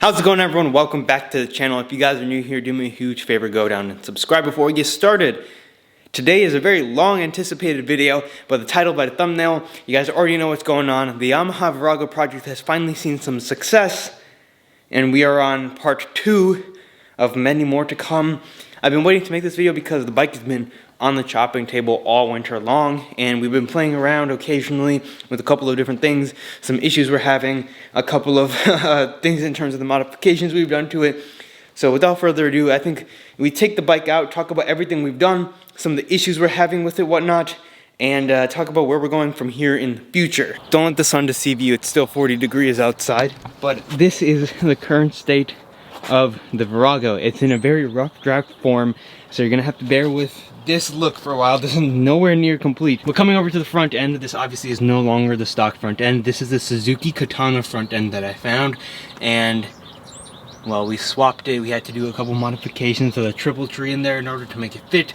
How's it going, everyone? Welcome back to the channel. If you guys are new here, do me a huge favor, go down and subscribe before we get started. Today is a very long anticipated video, but the title by the thumbnail, you guys already know what's going on. The Yamaha Virago project has finally seen some success, and we are on part 2 of many more to come. I've been waiting to make this video because the bike has been on the chopping table all winter long, and we've been playing around occasionally with a couple of different things, some issues we're having, a couple of things in terms of the modifications we've done to it. So without further ado, I think we take the bike out, talk about everything we've done, some of the issues we're having with it, whatnot, and talk about where we're going from here in the future. Don't let the sun deceive you, it's still 40 degrees outside. But this is the current state of the Virago. It's in a very rough draft form, so you're gonna have to bear with this look for a while. This is nowhere near complete. We're coming over to the front end. This obviously is no longer the stock front end. This is the Suzuki Katana front end that I found, and well, we swapped it. We had to do a couple modifications to the triple tree in there in order to make it fit.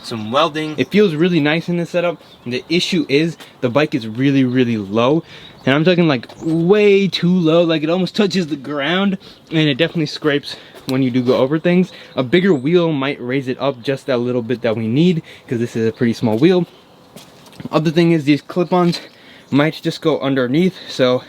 Some welding. It feels really nice in this setup. The issue is the bike is really low, and I'm talking like way too low, like it almost touches the ground, and it definitely scrapes when you do go over things. A bigger wheel might raise it up just that little bit that we need, because this is a pretty small wheel. Other thing is these clip-ons might just go underneath, so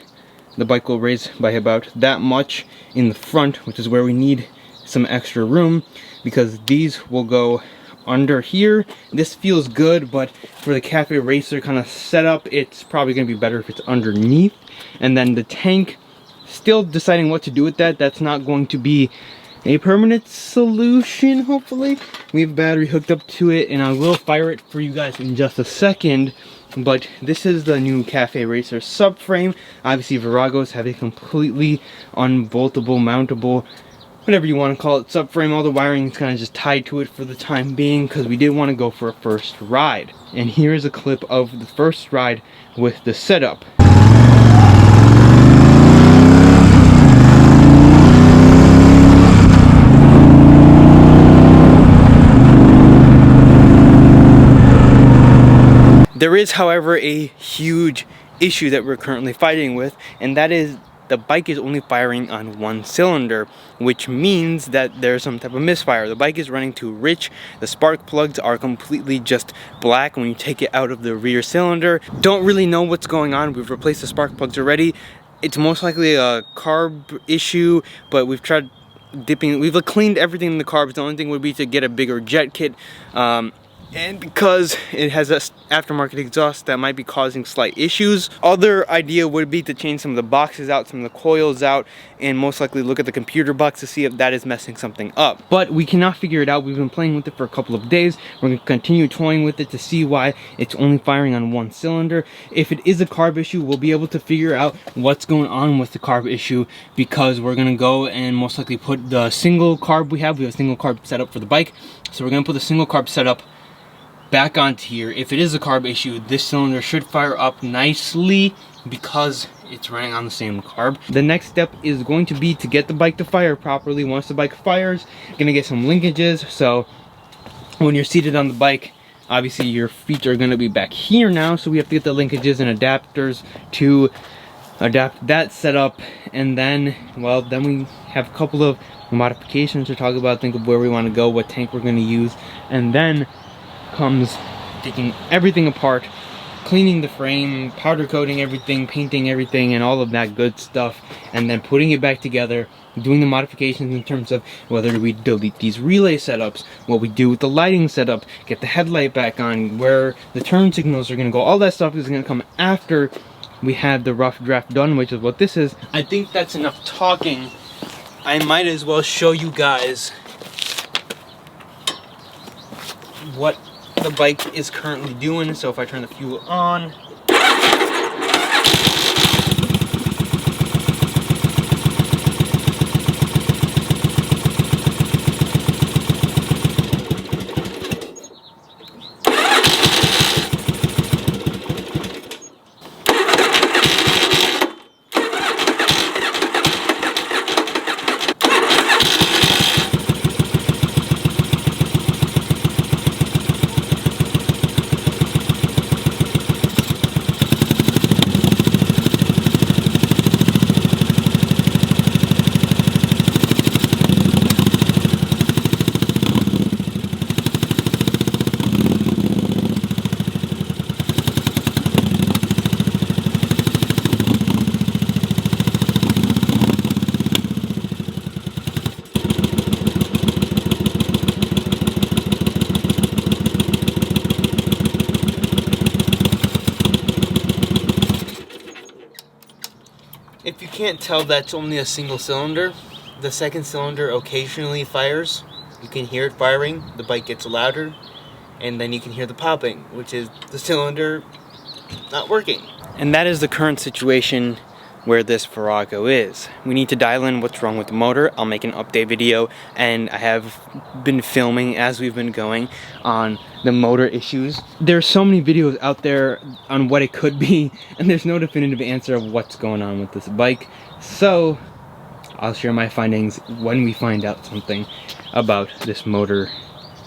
the bike will raise by about that much in the front, which is where we need some extra room, because these will go under here. This feels good, but for the cafe racer kind of setup, it's probably going to be better if it's underneath. And then the tank, still deciding what to do with that. That's not going to be a permanent solution, hopefully. We have a battery hooked up to it, and I will fire it for you guys in just a second. But this is the new Cafe Racer subframe. Obviously, Viragos have a completely unboltable, mountable, whatever you want to call it, subframe. All the wiring is kind of just tied to it for the time being, because we did want to go for a first ride. And here's a clip of the first ride with the setup. There is, however, a huge issue that we're currently fighting with, and that is the bike is only firing on one cylinder, which means that there's some type of misfire. The bike is running too rich. The spark plugs are completely just black when you take it out of the rear cylinder. Don't really know what's going on. We've replaced the spark plugs already. It's most likely a carb issue, but we've tried dipping. We've cleaned everything in the carbs. The only thing would be to get a bigger jet kit. And because it has a aftermarket exhaust, that might be causing slight issues. Other idea would be to change some of the boxes out, some of the coils out, and most likely look at the computer box to see if that is messing something up. But we cannot figure it out. We've been playing with it for a couple of days. We're going to continue toying with it to see why it's only firing on one cylinder. If it is a carb issue, we'll be able to figure out what's going on with the carb issue, because we're going to go and most likely put the single carb we have. We have a single carb setup for the bike, so we're going to put the single carb setup back onto here. If it is a carb issue, this cylinder should fire up nicely because it's running on the same carb. The next step is going to be to get the bike to fire properly. Once the bike fires, you're gonna get some linkages, so when you're seated on the bike, obviously your feet are gonna be back here now, so we have to get the linkages and adapters to adapt that setup. And then, well, then we have a couple of modifications to talk about, think of where we want to go, what tank we're going to use, and then comes taking everything apart, cleaning the frame, powder coating everything, painting everything, and all of that good stuff, and then putting it back together, doing the modifications in terms of whether we delete these relay setups, what we do with the lighting setup, get the headlight back on, where the turn signals are going to go. All that stuff is going to come after we have the rough draft done, which is what this is. I think that's enough talking. I might as well show you guys what the bike is currently doing. So if I turn the fuel on, can't tell, that's only a single cylinder. The second cylinder occasionally fires. You can hear it firing, the bike gets louder, and then you can hear the popping, which is the cylinder not working. And that is the current situation where this Virago is. We need to dial in what's wrong with the motor. I'll make an update video, and I have been filming as we've been going on the motor issues. There's so many videos out there on what it could be, and there's no definitive answer of what's going on with this bike. So I'll share my findings when we find out something about this motor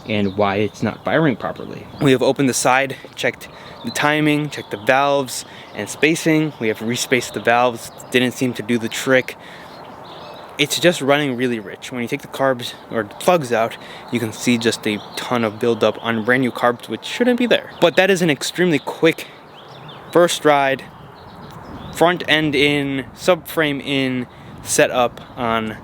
and why it's not firing properly. We have opened the side, checked the timing, checked the valves and spacing. We have respaced the valves, didn't seem to do the trick. It's just running really rich. When you take the carbs or plugs out, you can see just a ton of buildup on brand new carbs, which shouldn't be there. But that is an extremely quick first ride, front end in, subframe in, setup on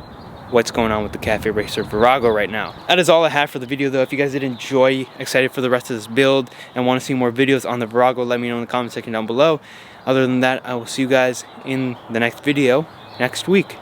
what's going on with the Cafe Racer Virago right now. That is all I have for the video though. If you guys did enjoy, excited for the rest of this build, and want to see more videos on the Virago, let me know in the comment section down below. Other than that, I will see you guys in the next video next week.